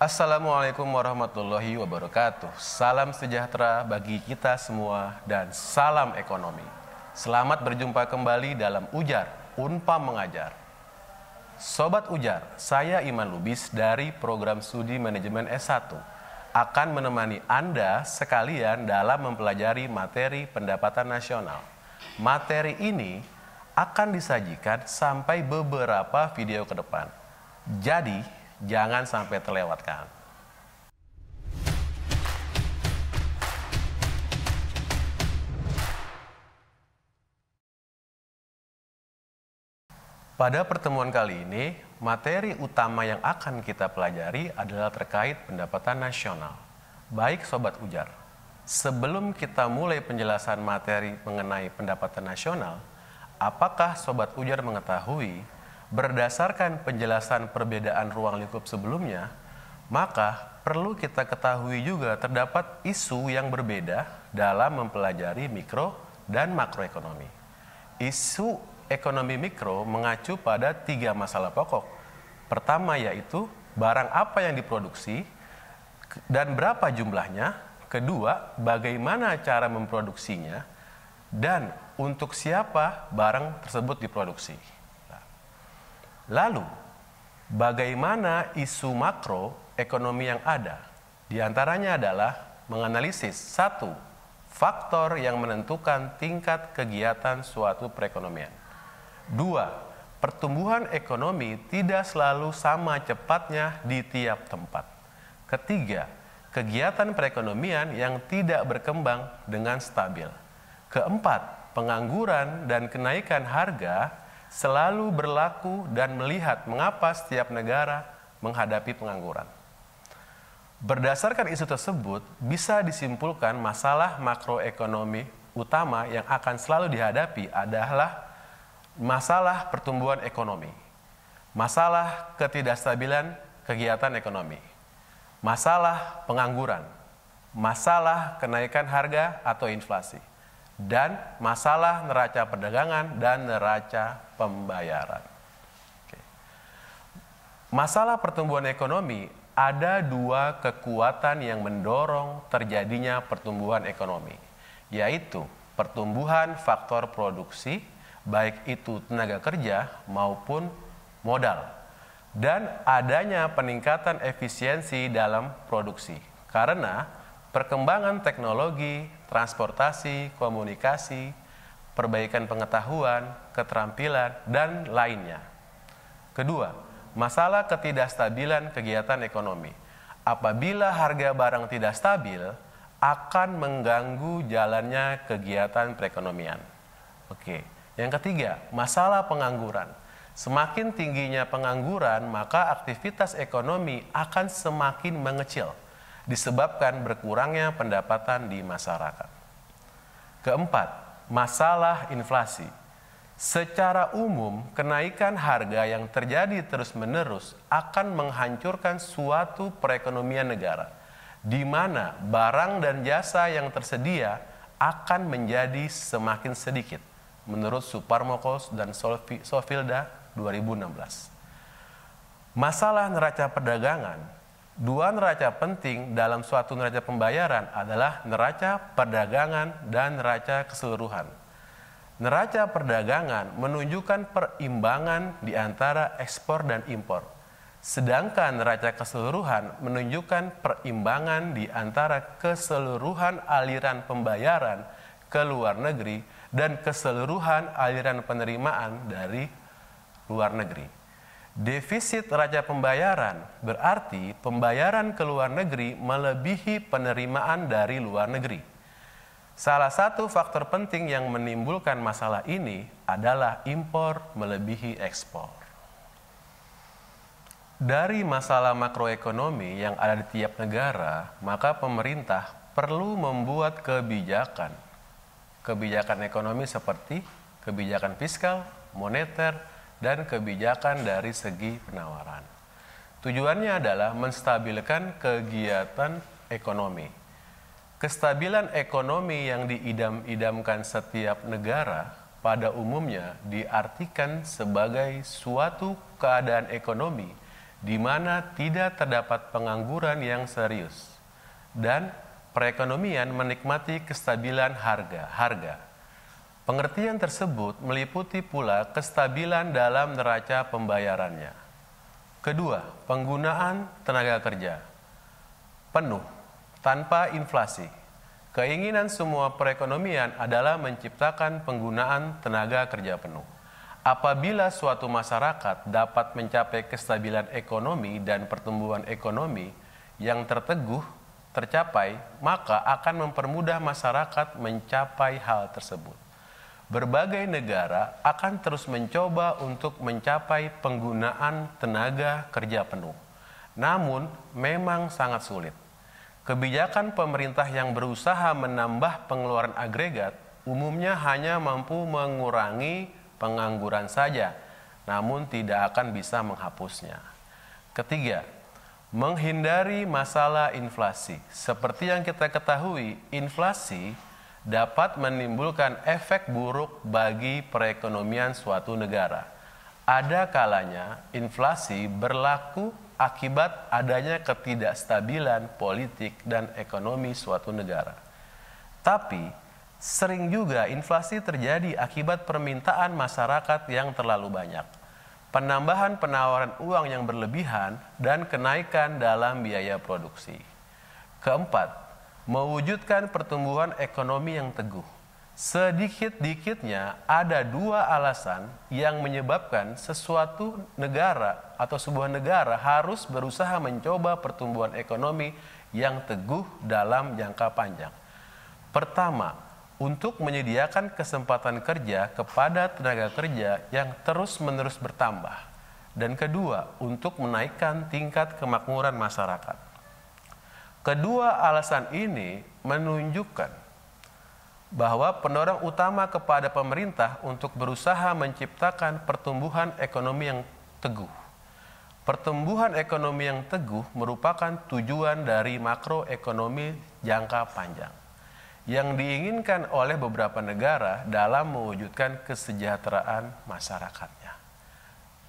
Assalamualaikum warahmatullahi wabarakatuh. Salam sejahtera bagi kita semua dan salam ekonomi. Selamat berjumpa kembali dalam Ujar, Unpam Mengajar. Sobat Ujar, saya Iman Lubis dari Program Studi Manajemen S1 akan menemani Anda sekalian dalam mempelajari materi pendapatan nasional. Materi ini akan disajikan sampai beberapa video ke depan. Jadi, jangan sampai terlewatkan. Pada pertemuan kali ini, materi utama yang akan kita pelajari adalah terkait pendapatan nasional. Baik Sobat Ujar, sebelum kita mulai penjelasan materi mengenai pendapatan nasional, apakah Sobat Ujar mengetahui berdasarkan penjelasan perbedaan ruang lingkup sebelumnya, maka perlu kita ketahui juga terdapat isu yang berbeda dalam mempelajari mikro dan makroekonomi. Isu ekonomi mikro mengacu pada 3 masalah pokok. Pertama yaitu barang apa yang diproduksi dan berapa jumlahnya. Kedua, bagaimana cara memproduksinya dan untuk siapa barang tersebut diproduksi. Lalu, bagaimana isu makro ekonomi yang ada? Di antaranya adalah menganalisis 1. Faktor yang menentukan tingkat kegiatan suatu perekonomian. 2. Pertumbuhan ekonomi tidak selalu sama cepatnya di tiap tempat. Ketiga, kegiatan perekonomian yang tidak berkembang dengan stabil. Keempat, pengangguran dan kenaikan harga selalu berlaku dan melihat mengapa setiap negara menghadapi pengangguran. Berdasarkan isu tersebut, bisa disimpulkan masalah makroekonomi utama yang akan selalu dihadapi adalah masalah pertumbuhan ekonomi, masalah ketidakstabilan kegiatan ekonomi, masalah pengangguran, masalah kenaikan harga atau inflasi, dan masalah neraca perdagangan dan neraca pembayaran. Masalah pertumbuhan ekonomi, ada 2 kekuatan yang mendorong terjadinya pertumbuhan ekonomi, yaitu pertumbuhan faktor produksi, baik itu tenaga kerja maupun modal, dan adanya peningkatan efisiensi dalam produksi, karena perkembangan teknologi, transportasi, komunikasi, perbaikan pengetahuan, keterampilan, dan lainnya. Kedua, masalah ketidakstabilan kegiatan ekonomi. Apabila harga barang tidak stabil, akan mengganggu jalannya kegiatan perekonomian. Yang ketiga, masalah pengangguran. Semakin tingginya pengangguran, maka aktivitas ekonomi akan semakin mengecil, disebabkan berkurangnya pendapatan di masyarakat. Keempat, masalah inflasi. Secara umum, kenaikan harga yang terjadi terus-menerus akan menghancurkan suatu perekonomian negara, di mana barang dan jasa yang tersedia akan menjadi semakin sedikit, menurut Suparmokos dan Sofilda 2016. Masalah neraca perdagangan. 2 neraca penting dalam suatu neraca pembayaran adalah neraca perdagangan dan neraca keseluruhan. Neraca perdagangan menunjukkan perimbangan di antara ekspor dan impor, sedangkan neraca keseluruhan menunjukkan perimbangan di antara keseluruhan aliran pembayaran ke luar negeri dan keseluruhan aliran penerimaan dari luar negeri. Defisit neraca pembayaran berarti pembayaran ke luar negeri melebihi penerimaan dari luar negeri. Salah satu faktor penting yang menimbulkan masalah ini adalah impor melebihi ekspor. Dari masalah makroekonomi yang ada di tiap negara, maka pemerintah perlu membuat kebijakan ekonomi seperti kebijakan fiskal, moneter, dan kebijakan dari segi penawaran. Tujuannya adalah menstabilkan kegiatan ekonomi. Kestabilan ekonomi yang diidam-idamkan setiap negara pada umumnya diartikan sebagai suatu keadaan ekonomi di mana tidak terdapat pengangguran yang serius, dan perekonomian menikmati kestabilan harga. Pengertian tersebut meliputi pula kestabilan dalam neraca pembayarannya. Kedua, penggunaan tenaga kerja penuh tanpa inflasi. Keinginan semua perekonomian adalah menciptakan penggunaan tenaga kerja penuh. Apabila suatu masyarakat dapat mencapai kestabilan ekonomi dan pertumbuhan ekonomi yang tercapai, maka akan mempermudah masyarakat mencapai hal tersebut. Berbagai negara akan terus mencoba untuk mencapai penggunaan tenaga kerja penuh. Namun, memang sangat sulit. Kebijakan pemerintah yang berusaha menambah pengeluaran agregat umumnya hanya mampu mengurangi pengangguran saja, namun tidak akan bisa menghapusnya. Ketiga, menghindari masalah inflasi. Seperti yang kita ketahui, inflasi dapat menimbulkan efek buruk bagi perekonomian suatu negara. Ada kalanya inflasi berlaku akibat adanya ketidakstabilan politik dan ekonomi suatu negara. Tapi sering juga inflasi terjadi akibat permintaan masyarakat yang terlalu banyak, penambahan penawaran uang yang berlebihan, dan kenaikan dalam biaya produksi. Keempat, mewujudkan pertumbuhan ekonomi yang teguh. Sedikit-dikitnya ada dua alasan yang menyebabkan sesuatu negara atau sebuah negara harus berusaha mencoba pertumbuhan ekonomi yang teguh dalam jangka panjang. Pertama, untuk menyediakan kesempatan kerja kepada tenaga kerja yang terus-menerus bertambah. Dan kedua, untuk menaikkan tingkat kemakmuran masyarakat. Kedua alasan ini menunjukkan bahwa pendorong utama kepada pemerintah untuk berusaha menciptakan pertumbuhan ekonomi yang teguh. Pertumbuhan ekonomi yang teguh merupakan tujuan dari makroekonomi jangka panjang yang diinginkan oleh beberapa negara dalam mewujudkan kesejahteraan masyarakatnya.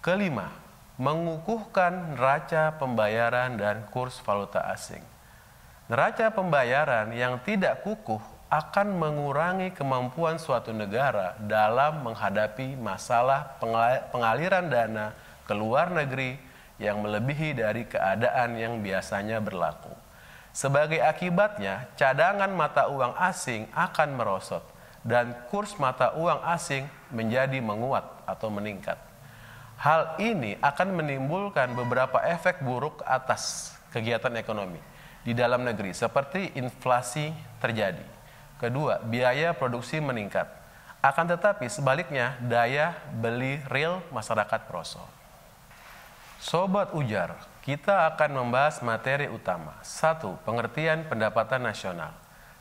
Kelima, mengukuhkan neraca pembayaran dan kurs valuta asing. Neraca pembayaran yang tidak kukuh akan mengurangi kemampuan suatu negara dalam menghadapi masalah pengaliran dana ke luar negeri yang melebihi dari keadaan yang biasanya berlaku. Sebagai akibatnya, cadangan mata uang asing akan merosot dan kurs mata uang asing menjadi menguat atau meningkat. Hal ini akan menimbulkan beberapa efek buruk atas kegiatan ekonomi di dalam negeri, seperti inflasi terjadi. Kedua, biaya produksi meningkat. Akan tetapi sebaliknya, daya beli real masyarakat merosot. Sobat Ujar, kita akan membahas materi utama. 1. Pengertian pendapatan nasional.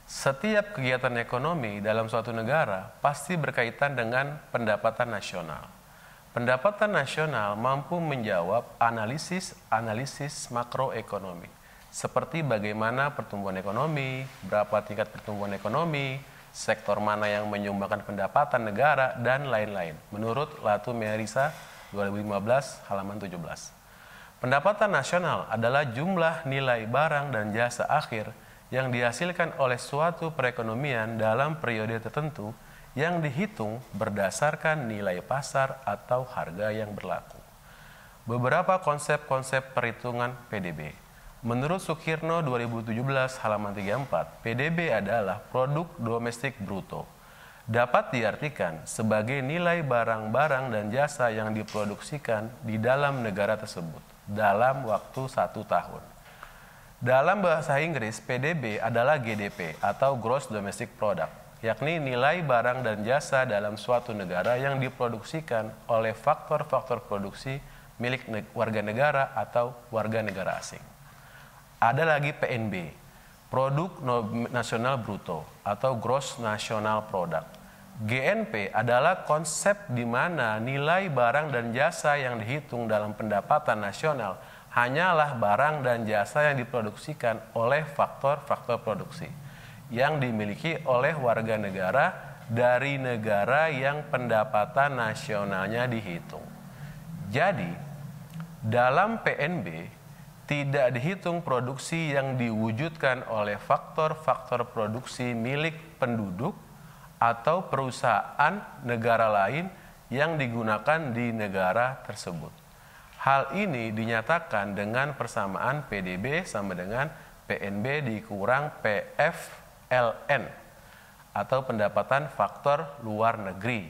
Setiap kegiatan ekonomi dalam suatu negara pasti berkaitan dengan pendapatan nasional. Pendapatan nasional mampu menjawab analisis makroekonomi, seperti bagaimana pertumbuhan ekonomi, berapa tingkat pertumbuhan ekonomi, sektor mana yang menyumbangkan pendapatan negara, dan lain-lain. Menurut Latu Merisa 2015 halaman 17. Pendapatan nasional adalah jumlah nilai barang dan jasa akhir yang dihasilkan oleh suatu perekonomian dalam periode tertentu yang dihitung berdasarkan nilai pasar atau harga yang berlaku. Beberapa konsep-konsep perhitungan PDB. Menurut Sukirno 2017 halaman 34, PDB adalah produk domestik bruto. Dapat diartikan sebagai nilai barang-barang dan jasa yang diproduksikan di dalam negara tersebut dalam waktu 1 tahun. Dalam bahasa Inggris, PDB adalah GDP atau Gross Domestic Product, yakni nilai barang dan jasa dalam suatu negara yang diproduksikan oleh faktor-faktor produksi milik warga negara atau warga negara asing. Ada lagi PNB, Produk Nasional Bruto atau Gross National Product. GNP adalah konsep di mana nilai barang dan jasa yang dihitung dalam pendapatan nasional hanyalah barang dan jasa yang diproduksikan oleh faktor-faktor produksi yang dimiliki oleh warga negara dari negara yang pendapatan nasionalnya dihitung. Jadi, Dalam PNB, tidak dihitung produksi yang diwujudkan oleh faktor-faktor produksi milik penduduk atau perusahaan negara lain yang digunakan di negara tersebut. Hal ini dinyatakan dengan persamaan PDB sama dengan PNB dikurang PFLN atau pendapatan faktor luar negeri.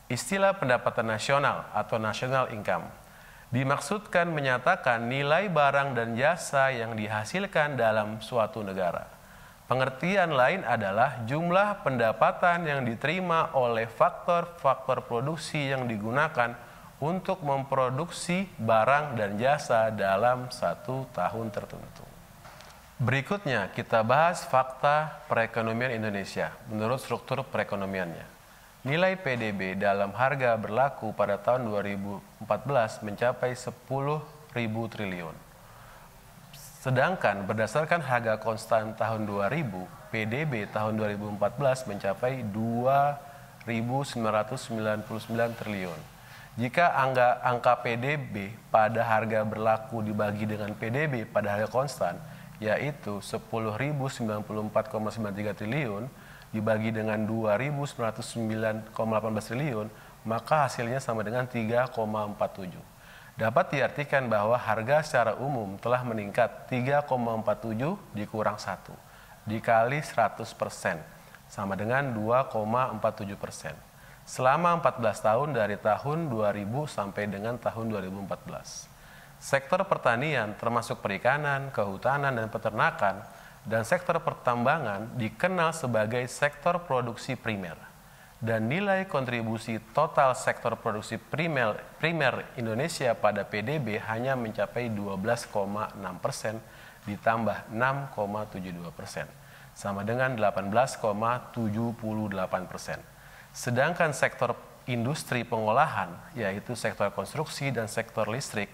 Istilah pendapatan nasional atau national income dimaksudkan menyatakan nilai barang dan jasa yang dihasilkan dalam suatu negara. Pengertian lain adalah jumlah pendapatan yang diterima oleh faktor-faktor produksi yang digunakan untuk memproduksi barang dan jasa dalam satu tahun tertentu. Berikutnya kita bahas fakta perekonomian Indonesia menurut struktur perekonomiannya. Nilai PDB dalam harga berlaku pada tahun 2014 mencapai 10.000 triliun. Sedangkan berdasarkan harga konstan tahun 2000, PDB tahun 2014 mencapai 2.999 triliun. Jika angka PDB pada harga berlaku dibagi dengan PDB pada harga konstan, yaitu 10.094,93 triliun, dibagi dengan 2.909,18 triliun, maka hasilnya sama dengan 3,47. Dapat diartikan bahwa harga secara umum telah meningkat 3,47 dikurang 1, dikali 100%, sama dengan 2,47%. Selama 14 tahun dari tahun 2000 sampai dengan tahun 2014. Sektor pertanian termasuk perikanan, kehutanan, dan peternakan, dan sektor pertambangan dikenal sebagai sektor produksi primer. Dan nilai kontribusi total sektor produksi primer Indonesia pada PDB hanya mencapai 12,6% ditambah 6,72%, sama dengan 18,78%. Sedangkan sektor industri pengolahan, yaitu sektor konstruksi dan sektor listrik,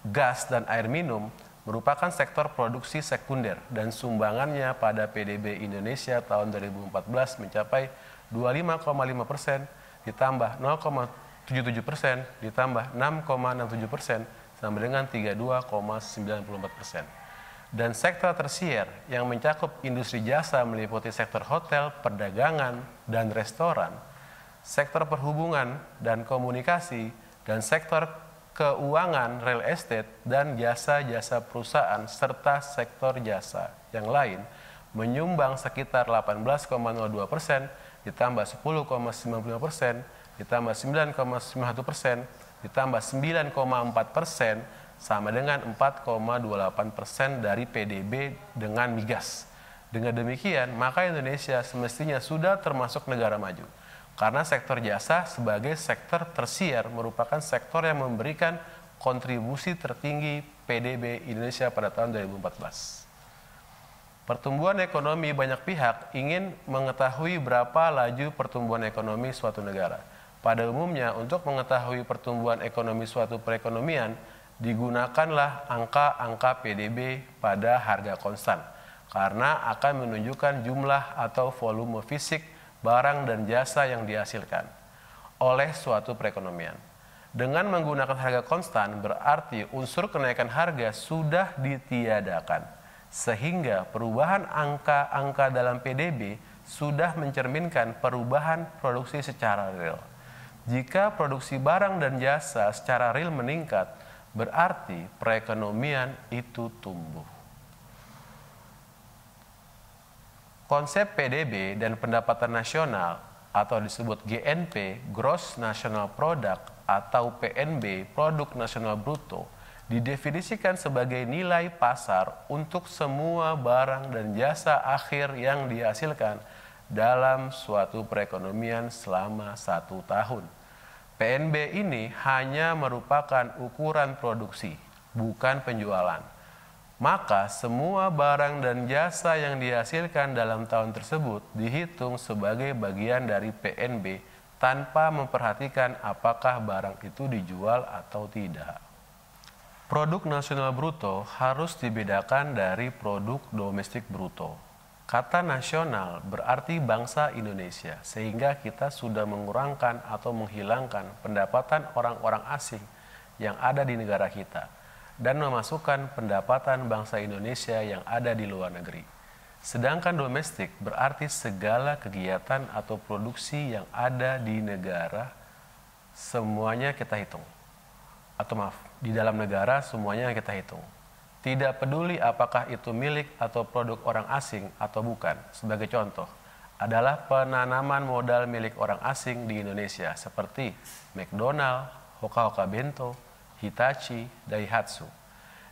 gas, dan air minum, merupakan sektor produksi sekunder dan sumbangannya pada PDB Indonesia tahun 2014 mencapai 25,5% ditambah 0,77% ditambah 6,67% sama dengan 32,94%. Dan sektor tersier yang mencakup industri jasa meliputi sektor hotel, perdagangan, dan restoran, sektor perhubungan dan komunikasi, dan sektor keuangan, real estate, dan jasa-jasa perusahaan, serta sektor jasa yang lain menyumbang sekitar 18,02%, ditambah 10,95%, ditambah 9,91%, ditambah 9,4%, sama dengan 4,28% dari PDB dengan migas. Dengan demikian, maka Indonesia semestinya sudah termasuk negara maju. Karena sektor jasa sebagai sektor tersier merupakan sektor yang memberikan kontribusi tertinggi PDB Indonesia pada tahun 2014. Pertumbuhan ekonomi banyak pihak ingin mengetahui berapa laju pertumbuhan ekonomi suatu negara. Pada umumnya, untuk mengetahui pertumbuhan ekonomi suatu perekonomian, digunakanlah angka-angka PDB pada harga konstan, karena akan menunjukkan jumlah atau volume fisik barang dan jasa yang dihasilkan oleh suatu perekonomian. Dengan menggunakan harga konstan berarti unsur kenaikan harga sudah ditiadakan, sehingga perubahan angka-angka dalam PDB sudah mencerminkan perubahan produksi secara real. Jika produksi barang dan jasa secara real meningkat, berarti perekonomian itu tumbuh. Konsep PDB dan pendapatan nasional atau disebut GNP, Gross National Product, atau PNB, Produk Nasional Bruto, didefinisikan sebagai nilai pasar untuk semua barang dan jasa akhir yang dihasilkan dalam suatu perekonomian selama 1 tahun. PNB ini hanya merupakan ukuran produksi, bukan penjualan. Maka semua barang dan jasa yang dihasilkan dalam tahun tersebut dihitung sebagai bagian dari PNB tanpa memperhatikan apakah barang itu dijual atau tidak. Produk nasional bruto harus dibedakan dari produk domestik bruto. Kata nasional berarti bangsa Indonesia, sehingga kita sudah mengurangkan atau menghilangkan pendapatan orang-orang asing yang ada di negara kita dan memasukkan pendapatan bangsa Indonesia yang ada di luar negeri. Sedangkan domestik berarti segala kegiatan atau produksi yang ada di negara semuanya kita hitung. Atau maaf, di dalam negara semuanya kita hitung. Tidak peduli apakah itu milik atau produk orang asing atau bukan. Sebagai contoh, adalah penanaman modal milik orang asing di Indonesia seperti McDonald, Hoka-Hoka Bento, Hitachi, Daihatsu.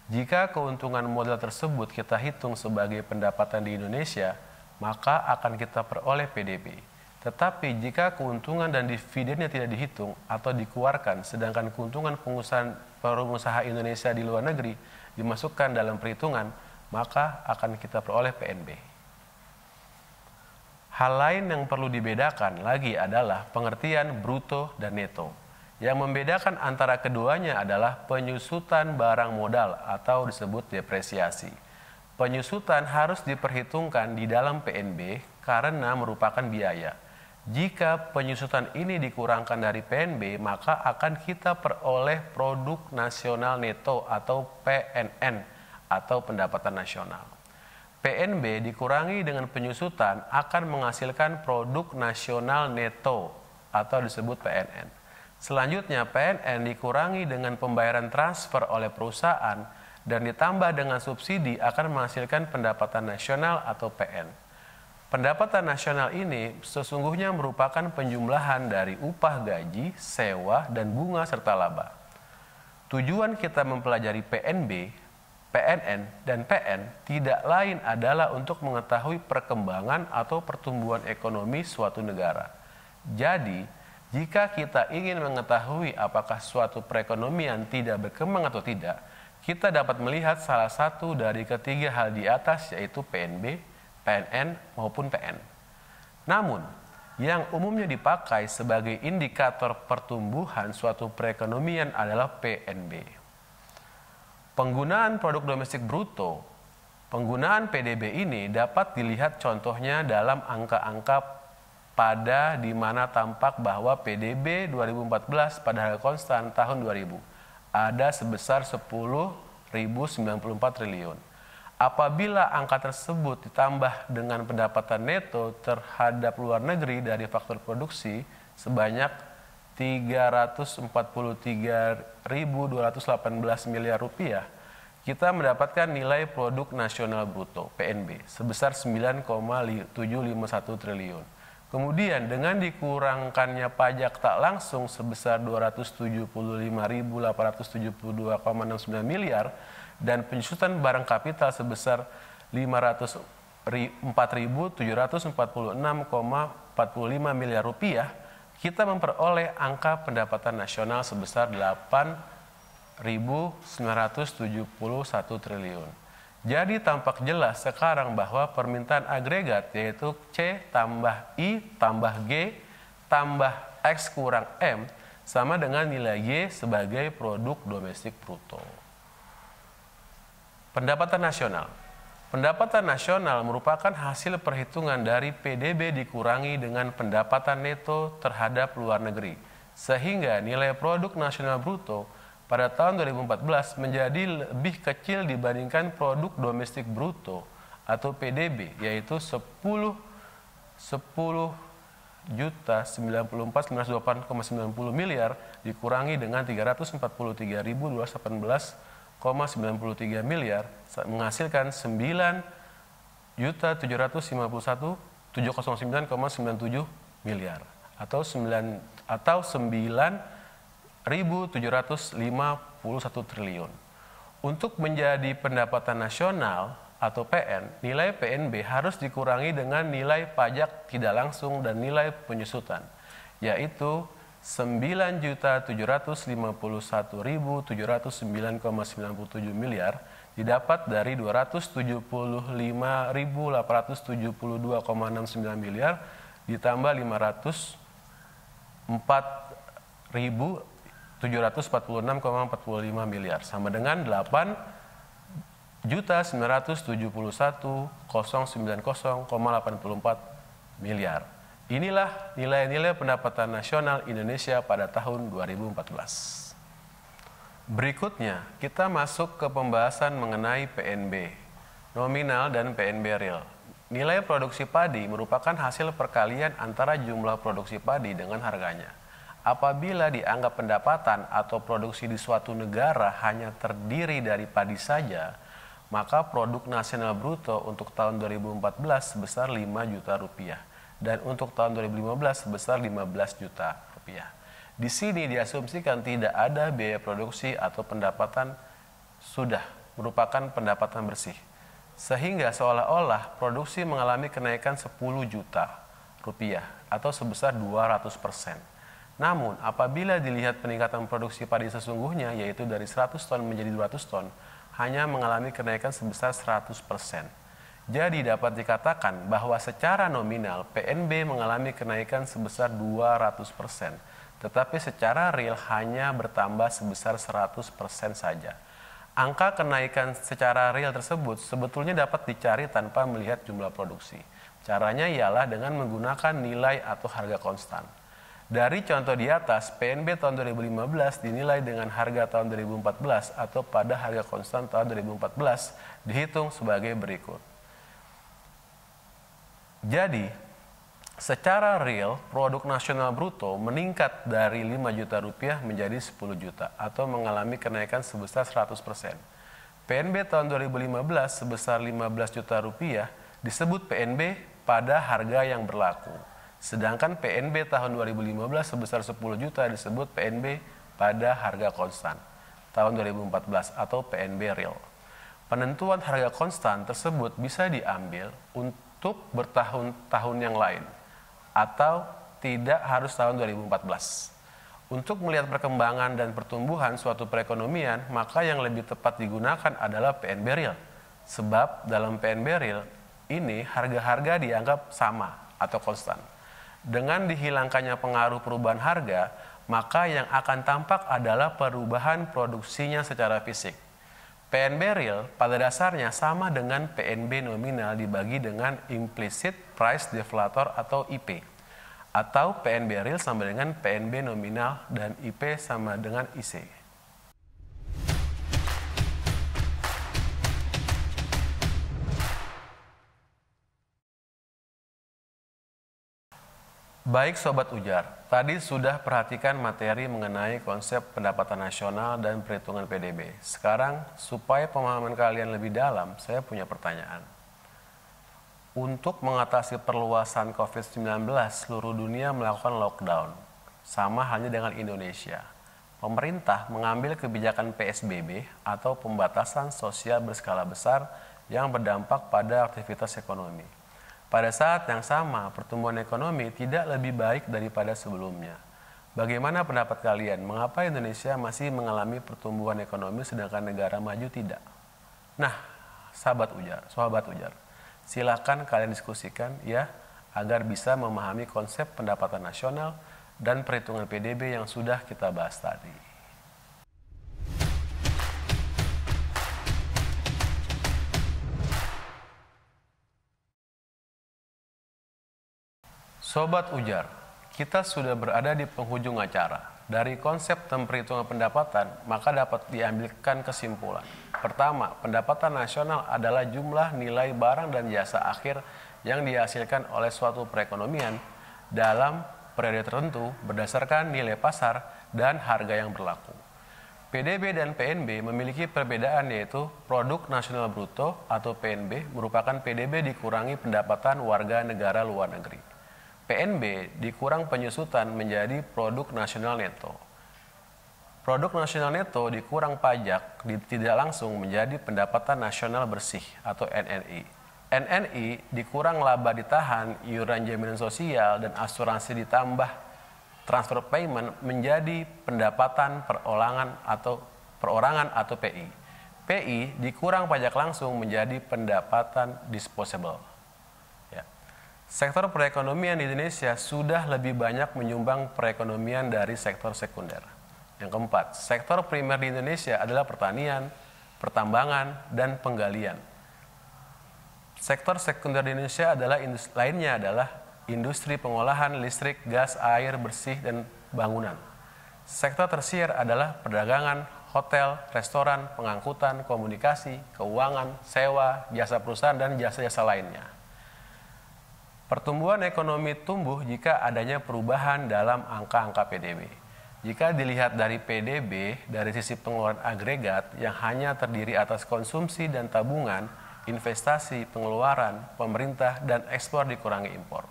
Jika keuntungan modal tersebut kita hitung sebagai pendapatan di Indonesia, maka akan kita peroleh PDB. Tetapi jika keuntungan dan dividennya tidak dihitung atau dikeluarkan, sedangkan keuntungan pengusaha Indonesia di luar negeri dimasukkan dalam perhitungan, maka akan kita peroleh PNB. Hal lain yang perlu dibedakan lagi adalah pengertian bruto dan neto. Yang membedakan antara keduanya adalah penyusutan barang modal atau disebut depresiasi. Penyusutan harus diperhitungkan di dalam PNB karena merupakan biaya. Jika penyusutan ini dikurangkan dari PNB, maka akan kita peroleh produk nasional neto atau PNN atau pendapatan nasional. PNB dikurangi dengan penyusutan akan menghasilkan produk nasional neto atau disebut PNN. Selanjutnya PNN dikurangi dengan pembayaran transfer oleh perusahaan dan ditambah dengan subsidi akan menghasilkan pendapatan nasional atau PN. Pendapatan nasional ini sesungguhnya merupakan penjumlahan dari upah gaji, sewa, dan bunga serta laba. Tujuan kita mempelajari PNB, PNN, dan PN tidak lain adalah untuk mengetahui perkembangan atau pertumbuhan ekonomi suatu negara. Jadi, jika kita ingin mengetahui apakah suatu perekonomian tidak berkembang atau tidak, kita dapat melihat salah satu dari ketiga hal di atas, yaitu PNB, PNN, maupun PN. Namun, yang umumnya dipakai sebagai indikator pertumbuhan suatu perekonomian adalah PNB. Penggunaan produk domestik bruto, penggunaan PDB ini dapat dilihat contohnya dalam angka-angka pada di mana tampak bahwa PDB 2014 pada harga konstan tahun 2000 ada sebesar 10.094 triliun. Apabila angka tersebut ditambah dengan pendapatan neto terhadap luar negeri dari faktor produksi sebanyak 343.218 miliar rupiah, kita mendapatkan nilai produk nasional bruto (PNB) sebesar 9,751 triliun. Kemudian dengan dikurangkannya pajak tak langsung sebesar 275.872,69 miliar dan penyusutan barang kapital sebesar 4.746,45 miliar rupiah, kita memperoleh angka pendapatan nasional sebesar 8.971 triliun. Jadi tampak jelas sekarang bahwa permintaan agregat yaitu C tambah I tambah G tambah X kurang M sama dengan nilai Y sebagai produk domestik bruto. Pendapatan nasional. Pendapatan nasional merupakan hasil perhitungan dari PDB dikurangi dengan pendapatan neto terhadap luar negeri, sehingga nilai produk nasional bruto pada tahun 2014 menjadi lebih kecil dibandingkan produk domestik bruto atau PDB, yaitu 10.094.908,90 miliar dikurangi dengan 343.218,93 miliar menghasilkan 9.709,97 miliar atau 9.751 triliun. Untuk menjadi pendapatan nasional atau PN, nilai PNB harus dikurangi dengan nilai pajak tidak langsung dan nilai penyusutan, yaitu 9.751.709,97 miliar didapat dari 275.872,69 miliar ditambah 504.746,45 miliar sama dengan 8.991.090,84 miliar. Inilah nilai-nilai pendapatan nasional Indonesia pada tahun 2014. Berikutnya, kita masuk ke pembahasan mengenai PNB, nominal dan PNB real. Nilai produksi padi merupakan hasil perkalian antara jumlah produksi padi dengan harganya. Apabila dianggap pendapatan atau produksi di suatu negara hanya terdiri dari padi saja, maka produk nasional bruto untuk tahun 2014 sebesar 5 juta rupiah dan untuk tahun 2015 sebesar 15 juta rupiah. Di sini diasumsikan tidak ada biaya produksi atau pendapatan sudah merupakan pendapatan bersih. Sehingga seolah-olah produksi mengalami kenaikan 10 juta rupiah atau sebesar 200%. Namun apabila dilihat peningkatan produksi padi sesungguhnya yaitu dari 100 ton menjadi 200 ton, hanya mengalami kenaikan sebesar 100%. Jadi dapat dikatakan bahwa secara nominal PNB mengalami kenaikan sebesar 200%, tetapi secara real hanya bertambah sebesar 100% saja. Angka kenaikan secara real tersebut sebetulnya dapat dicari tanpa melihat jumlah produksi. Caranya ialah dengan menggunakan nilai atau harga konstan. Dari contoh di atas, PNB tahun 2015 dinilai dengan harga tahun 2014 atau pada harga konstan tahun 2014 dihitung sebagai berikut. Jadi, secara real, produk nasional bruto meningkat dari 5 juta rupiah menjadi 10 juta atau mengalami kenaikan sebesar 100%. PNB tahun 2015 sebesar 15 juta rupiah disebut PNB pada harga yang berlaku. Sedangkan PNB tahun 2015 sebesar 10 juta disebut PNB pada harga konstan tahun 2014 atau PNB real. Penentuan harga konstan tersebut bisa diambil untuk bertahun-tahun yang lain atau tidak harus tahun 2014. Untuk melihat perkembangan dan pertumbuhan suatu perekonomian, maka yang lebih tepat digunakan adalah PNB real. Sebab dalam PNB real ini harga-harga dianggap sama atau konstan. Dengan dihilangkannya pengaruh perubahan harga, maka yang akan tampak adalah perubahan produksinya secara fisik. PNB real pada dasarnya sama dengan PNB nominal dibagi dengan implicit price deflator atau IP. Atau PNB real sama dengan PNB nominal dan IP sama dengan IC. Baik Sobat Ujar, tadi sudah perhatikan materi mengenai konsep pendapatan nasional dan perhitungan PDB. Sekarang, supaya pemahaman kalian lebih dalam, saya punya pertanyaan. Untuk mengatasi perluasan COVID-19, seluruh dunia melakukan lockdown. Sama halnya dengan Indonesia. Pemerintah mengambil kebijakan PSBB atau pembatasan sosial berskala besar yang berdampak pada aktivitas ekonomi. Pada saat yang sama, pertumbuhan ekonomi tidak lebih baik daripada sebelumnya. Bagaimana pendapat kalian? Mengapa Indonesia masih mengalami pertumbuhan ekonomi sedangkan negara maju tidak? Nah, sahabat Ujar, silakan kalian diskusikan ya agar bisa memahami konsep pendapatan nasional dan perhitungan PDB yang sudah kita bahas tadi. Sobat Ujar, kita sudah berada di penghujung acara. Dari konsep dan perhitungan pendapatan, maka dapat diambilkan kesimpulan. Pertama, pendapatan nasional adalah jumlah nilai barang dan jasa akhir yang dihasilkan oleh suatu perekonomian dalam periode tertentu berdasarkan nilai pasar dan harga yang berlaku. PDB dan PNB memiliki perbedaan yaitu produk nasional bruto atau PNB merupakan PDB dikurangi pendapatan warga negara luar negeri. PNB dikurang penyusutan menjadi produk nasional neto. Produk nasional neto dikurang pajak tidak langsung menjadi pendapatan nasional bersih atau NNI. NNI dikurang laba ditahan, iuran jaminan sosial, dan asuransi ditambah transfer payment menjadi pendapatan perorangan atau PI. PI dikurang pajak langsung menjadi pendapatan disposable. Sektor perekonomian di Indonesia sudah lebih banyak menyumbang perekonomian dari sektor sekunder. Yang keempat, sektor primer di Indonesia adalah pertanian, pertambangan, dan penggalian. Sektor sekunder di Indonesia lainnya adalah industri pengolahan listrik, gas, air bersih, dan bangunan. Sektor tersier adalah perdagangan, hotel, restoran, pengangkutan, komunikasi, keuangan, sewa, jasa perusahaan, dan jasa-jasa lainnya. Pertumbuhan ekonomi tumbuh jika adanya perubahan dalam angka-angka PDB. Jika dilihat dari PDB, dari sisi pengeluaran agregat yang hanya terdiri atas konsumsi dan tabungan, investasi, pengeluaran, pemerintah, dan ekspor dikurangi impor.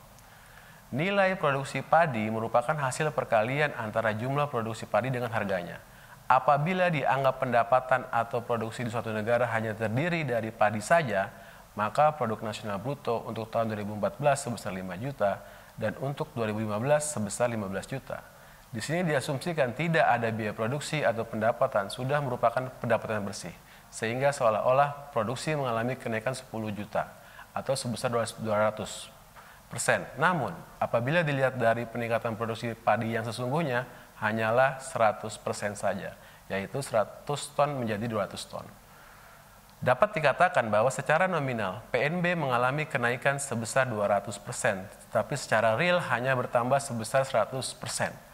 Nilai produksi padi merupakan hasil perkalian antara jumlah produksi padi dengan harganya. Apabila dianggap pendapatan atau produksi di suatu negara hanya terdiri dari padi saja, maka produk nasional bruto untuk tahun 2014 sebesar 5 juta dan untuk 2015 sebesar 15 juta. Di sini diasumsikan tidak ada biaya produksi atau pendapatan sudah merupakan pendapatan bersih, sehingga seolah-olah produksi mengalami kenaikan 10 juta atau sebesar 200%. Namun, apabila dilihat dari peningkatan produksi padi yang sesungguhnya hanyalah 100% saja, yaitu 100 ton menjadi 200 ton. Dapat dikatakan bahwa secara nominal, PNB mengalami kenaikan sebesar 200%, tetapi secara real hanya bertambah sebesar 100%.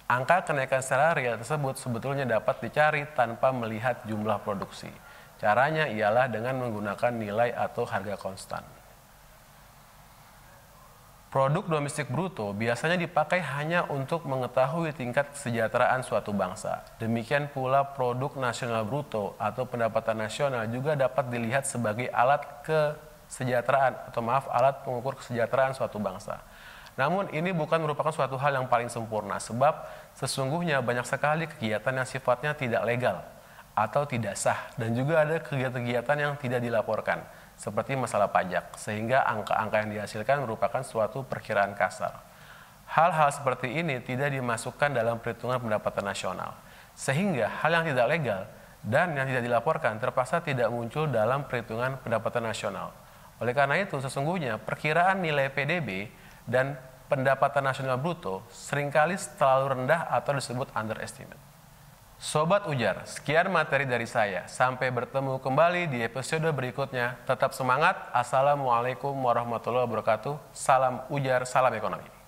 Angka kenaikan secara real tersebut sebetulnya dapat dicari tanpa melihat jumlah produksi. Caranya ialah dengan menggunakan nilai atau harga konstan. Produk domestik bruto biasanya dipakai hanya untuk mengetahui tingkat kesejahteraan suatu bangsa. Demikian pula produk nasional bruto atau pendapatan nasional juga dapat dilihat sebagai alat alat pengukur kesejahteraan suatu bangsa. Namun ini bukan merupakan suatu hal yang paling sempurna, sebab sesungguhnya banyak sekali kegiatan yang sifatnya tidak legal atau tidak sah, dan juga ada kegiatan-kegiatan yang tidak dilaporkan, seperti masalah pajak, sehingga angka-angka yang dihasilkan merupakan suatu perkiraan kasar. Hal-hal seperti ini tidak dimasukkan dalam perhitungan pendapatan nasional, sehingga hal yang tidak legal dan yang tidak dilaporkan terpaksa tidak muncul dalam perhitungan pendapatan nasional. Oleh karena itu, sesungguhnya perkiraan nilai PDB dan pendapatan nasional bruto seringkali terlalu rendah atau disebut underestimate. Sobat Ujar, sekian materi dari saya. Sampai bertemu kembali di episode berikutnya. Tetap semangat. Assalamualaikum warahmatullahi wabarakatuh. Salam Ujar, salam ekonomi.